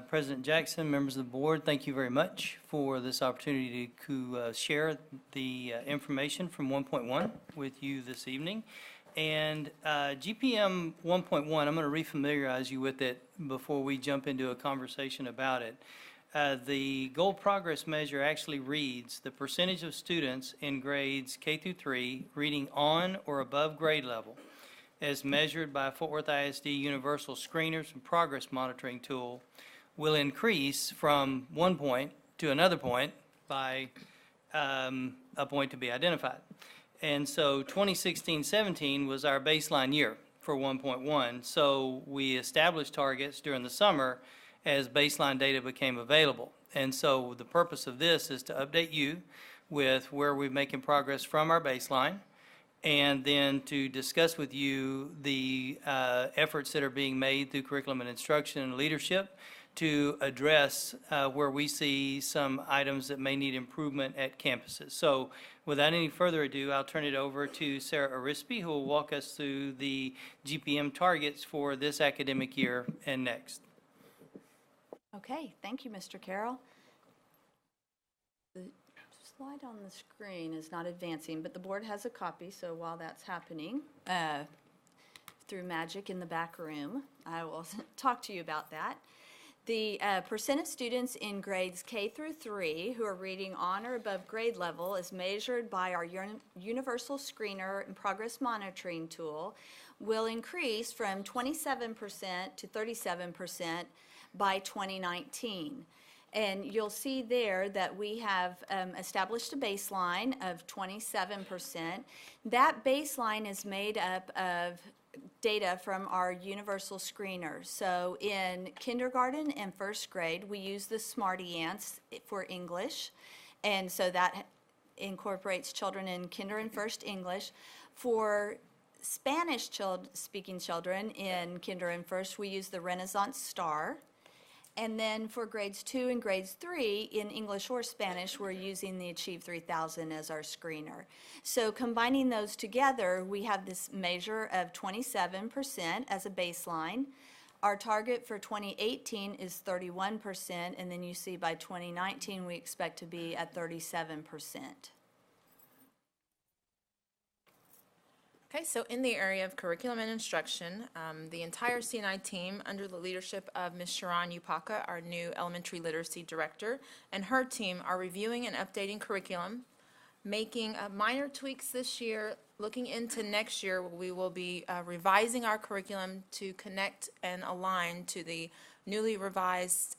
President Jackson, members of the board, thank you very much for this opportunity to share the information from 1.1 with you this evening. And GPM 1.1, I'm going to refamiliarize you with it before we jump into a conversation about it. The goal progress measure actually reads the percentage of students in grades K through 3 reading on or above grade level as measured by Fort Worth ISD Universal Screeners and Progress Monitoring Tool will increase from one point to another point by a point to be identified. And so 2016-17 was our baseline year for 1.1. So we established targets during the summer as baseline data became available. And so the purpose of this is to update you with where we're making progress from our baseline, and then to discuss with you the efforts that are being made through curriculum and instruction and leadership to address where we see some items that may need improvement at campuses. So without any further ado, I'll turn it over to Sarah Arispe, who will walk us through the GPM targets for this academic year and next. Okay, thank you, Mr. Carroll. The slide on the screen is not advancing, but the board has a copy, so while that's happening, through magic in the back room, I will talk to you about that. The percent of students in grades K through 3 who are reading on or above grade level is measured by our Universal Screener and Progress Monitoring Tool will increase from 27% to 37% by 2019. And you'll see there that we have established a baseline of 27%. That baseline is made up of data from our universal screener. So in kindergarten and first grade, we use the Smarty Ants for English. And so that incorporates children in kinder and first English. For Spanish speaking children in kinder and first, we use the Renaissance Star. And then for grades 2 and grades 3 in English or Spanish, we're using the Achieve 3000 as our screener. So combining those together, we have this measure of 27% as a baseline. Our target for 2018 is 31%, and then you see by 2019 we expect to be at 37%. Okay, so in the area of curriculum and instruction, the entire CNI team under the leadership of Ms. Sharon Upaka, our new elementary literacy director, and her team are reviewing and updating curriculum, making minor tweaks this year. Looking into next year, we will be revising our curriculum to connect and align to the newly revised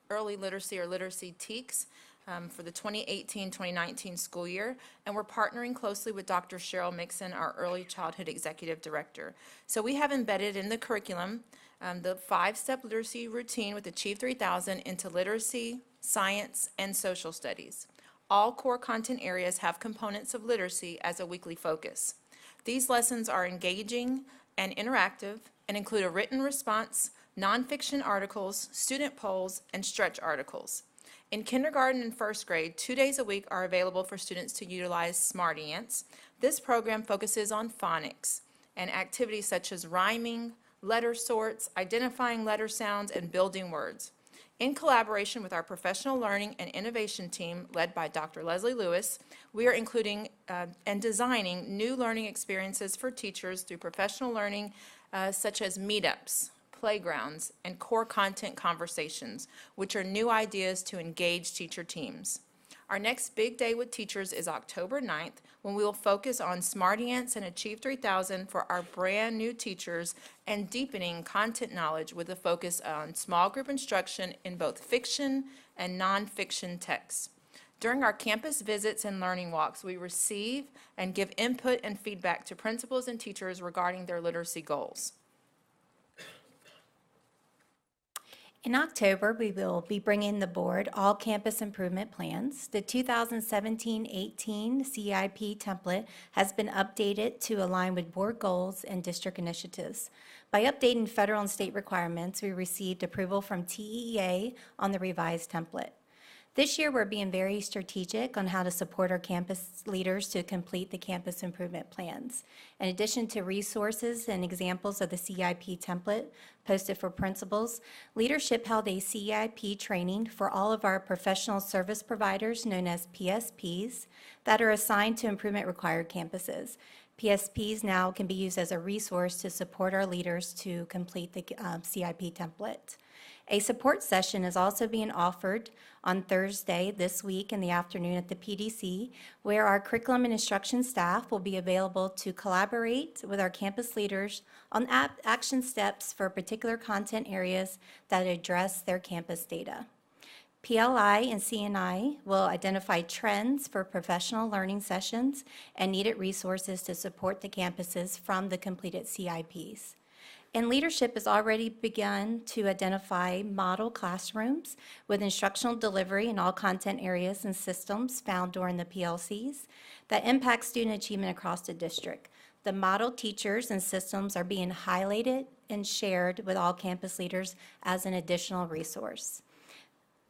early literacy or literacy TEKS for the 2018-2019 school year, and we're partnering closely with Dr. Cheryl Mixon, our Early Childhood Executive Director. So we have embedded in the curriculum the 5-step literacy routine with Achieve 3000 into literacy, science, and social studies. All core content areas have components of literacy as a weekly focus. These lessons are engaging and interactive and include a written response, nonfiction articles, student polls, and stretch articles. In kindergarten and first grade, 2 days a week are available for students to utilize Smarty Ants. This program focuses on phonics and activities such as rhyming, letter sorts, identifying letter sounds, and building words. In collaboration with our professional learning and innovation team led by Dr. Leslie Lewis, we are including and designing new learning experiences for teachers through professional learning such as meetups, playgrounds, and core content conversations, which are new ideas to engage teacher teams. Our next big day with teachers is October 9th, when we will focus on Smarty Ants and Achieve 3000 for our brand new teachers and deepening content knowledge with a focus on small group instruction in both fiction and nonfiction texts. During our campus visits and learning walks, we receive and give input and feedback to principals and teachers regarding their literacy goals. In October, we will be bringing the board all campus improvement plans. The 2017-18 CIP template has been updated to align with board goals and district initiatives. By updating federal and state requirements, we received approval from TEA on the revised template. This year, we're being very strategic on how to support our campus leaders to complete the campus improvement plans. In addition to resources and examples of the CIP template posted for principals, leadership held a CIP training for all of our professional service providers, known as PSPs, that are assigned to improvement required campuses. PSPs now can be used as a resource to support our leaders to complete the CIP template. A support session is also being offered on Thursday this week in the afternoon at the PDC, where our curriculum and instruction staff will be available to collaborate with our campus leaders on action steps for particular content areas that address their campus data. PLI and CNI will identify trends for professional learning sessions and needed resources to support the campuses from the completed CIPs. And leadership has already begun to identify model classrooms with instructional delivery in all content areas and systems found during the PLCs that impact student achievement across the district. The model teachers and systems are being highlighted and shared with all campus leaders as an additional resource.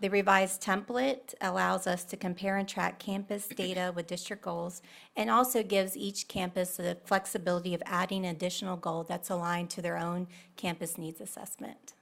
The revised template allows us to compare and track campus data with district goals and also gives each campus the flexibility of adding an additional goal that's aligned to their own campus needs assessment.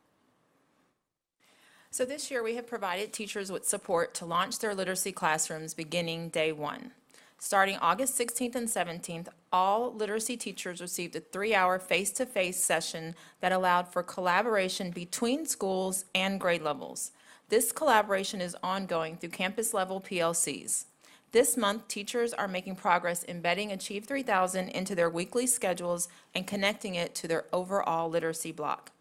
So this year, we have provided teachers with support to launch their literacy classrooms beginning day one. Starting August 16th and 17th, all literacy teachers received a 3-hour face-to-face session that allowed for collaboration between schools and grade levels. This collaboration is ongoing through campus-level PLCs. This month, teachers are making progress embedding Achieve 3000 into their weekly schedules and connecting it to their overall literacy block.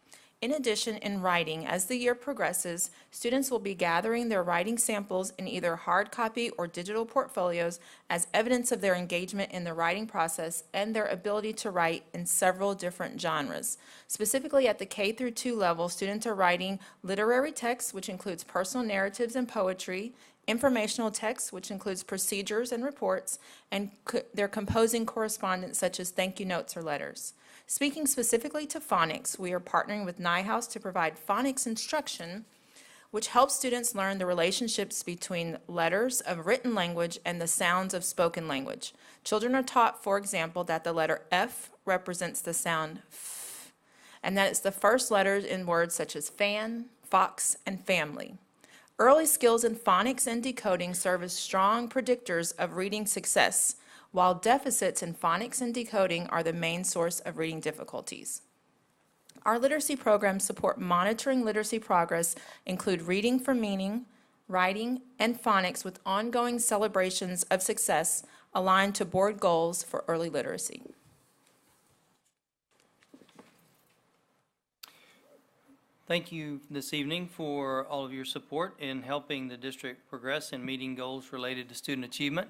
In addition, in writing, as the year progresses, students will be gathering their writing samples in either hard copy or digital portfolios as evidence of their engagement in the writing process and their ability to write in several different genres. Specifically at the K through 2 level, students are writing literary text, which includes personal narratives and poetry, informational text, which includes procedures and reports, and they're composing correspondence such as thank you notes or letters. Speaking specifically to phonics, we are partnering with NIHouse to provide Phonics Instruction, which helps students learn the relationships between letters of written language and the sounds of spoken language. Children are taught, for example, that the letter F represents the sound F, and that it's the first letters in words such as fan, fox, and family. Early skills in phonics and decoding serve as strong predictors of reading success, while deficits in phonics and decoding are the main source of reading difficulties. Our literacy programs support monitoring literacy progress, include reading for meaning, writing, and phonics with ongoing celebrations of success aligned to board goals for early literacy. Thank you this evening for all of your support in helping the district progress in meeting goals related to student achievement.